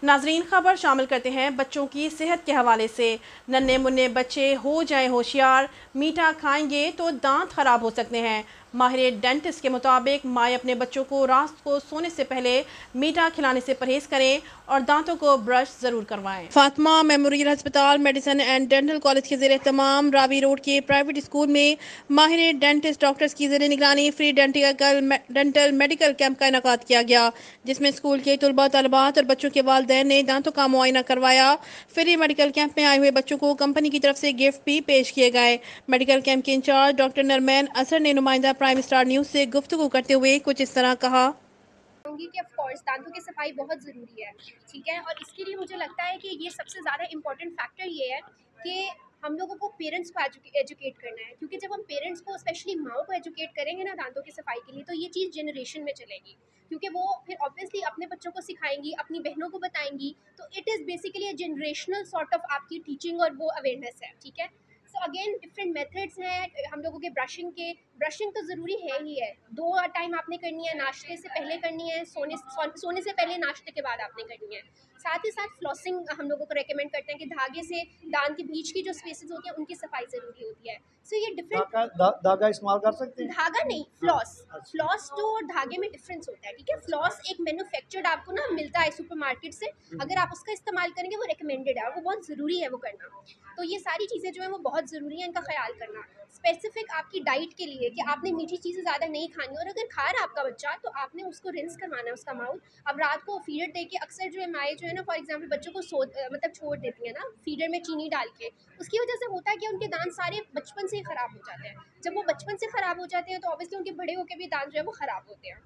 नाजरीन, खबर शामिल करते हैं बच्चों की सेहत के हवाले से। नन्हे मुन्ने बच्चे हो जाएं होशियार, मीठा खाएंगे तो दांत खराब हो सकते हैं। माहिर डेंटिस्ट के मुताबिक माएँ अपने बच्चों को रात को सोने से पहले मीठा खिलाने से परहेज करें और दांतों को ब्रश जरूर करवाएं। फातिमा मेमोरियल अस्पताल मेडिसिन एंड डेंटल कॉलेज के ज़ेरे तमाम रावी रोड के प्राइवेट स्कूल में माहिर डेंटिस्ट डॉक्टर्स की ज़ेरे निगरानी फ्री डेंटल मेडिकल कैंप का इनेकाद किया गया, जिसमें स्कूल के तलबा तलबात और बच्चों के वालिदैन ने दांतों का मुआयना करवाया। फ्री मेडिकल कैंप में आए हुए बच्चों को कंपनी की तरफ से गिफ्ट भी पेश किए गए। मेडिकल कैंप के इंचार्ज डॉक्टर नरमैन असर ने नुमाइंदा प्राइम स्टार न्यूज़ से गुफ्तगू करते हुए कुछ इस तरह कहा। कि ऑफ कोर्स दांतों की सफाई बहुत ज़रूरी है, ठीक है। और इसके लिए मुझे लगता है कि ये सबसे ज़्यादा इम्पोर्टेंट फैक्टर ये है कि हम लोगों को पेरेंट्स को एजुकेट करना है, क्योंकि जब हम पेरेंट्स को स्पेशली माओ को एजुकेट करेंगे ना दांतों की सफाई के लिए, तो ये चीज़ जनरेशन में चलेगी, क्योंकि वो फिर ऑब्वियसली अपने बच्चों को सिखाएंगी, अपनी बहनों को बताएंगी। तो it is basically generational sort of आपकी टीचिंग और वो अवेयरनेस है, ठीक है। सो अगेन डिफरेंट मेथड्स हैं हम लोगों के ब्रशिंग के। ब्रशिंग तो ज़रूरी है ही है, 2 टाइम आपने करनी है, नाश्ते से पहले करनी है, सोने से पहले, नाश्ते के बाद आपने करनी है। साथ ही साथ फ्लॉसिंग हम लोगों को रेकमेंड करते हैं कि धागे से दांत के बीच की जो स्पेसेस होती हैं उनकी सफाई ज़रूरी होती है। सो ये डिफरेंट धागा इस्तेमाल कर सकते हैं। धागा नहीं, फ्लॉस। फ्लॉस जो और धागे में डिफरेंस होता है, ठीक है। फ्लॉस एक मैन्युफैक्चर्ड आपको ना मिलता है सुपरमार्केट से, अगर आप उसका इस्तेमाल करेंगे वो रिकमेंडेड है और वो बहुत ज़रूरी है वो करना। तो ये सारी चीज़ें जो है वो बहुत ज़रूरी है, इनका ख्याल करना स्पेसिफिक आपकी डाइट के लिए कि आपने मीठी चीज़ें ज़्यादा नहीं खानी, और अगर खा रहा है आपका बच्चा तो आपने उसको रिंस करवाना है उसका माउथ। अब रात को फीडर दे के अक्सर जो है माएँ जो है ना, फॉर एग्जांपल बच्चों को मतलब छोड़ देती है ना फीडर में चीनी डाल के, उसकी वजह से होता है कि उनके दांत सारे बचपन से ही ख़राब हो जाते हैं। जब वो बचपन से ख़राब हो जाते हैं तो ऑब्वियसली उनके बड़े होकर भी दांत जो है वो ख़राब होते हैं।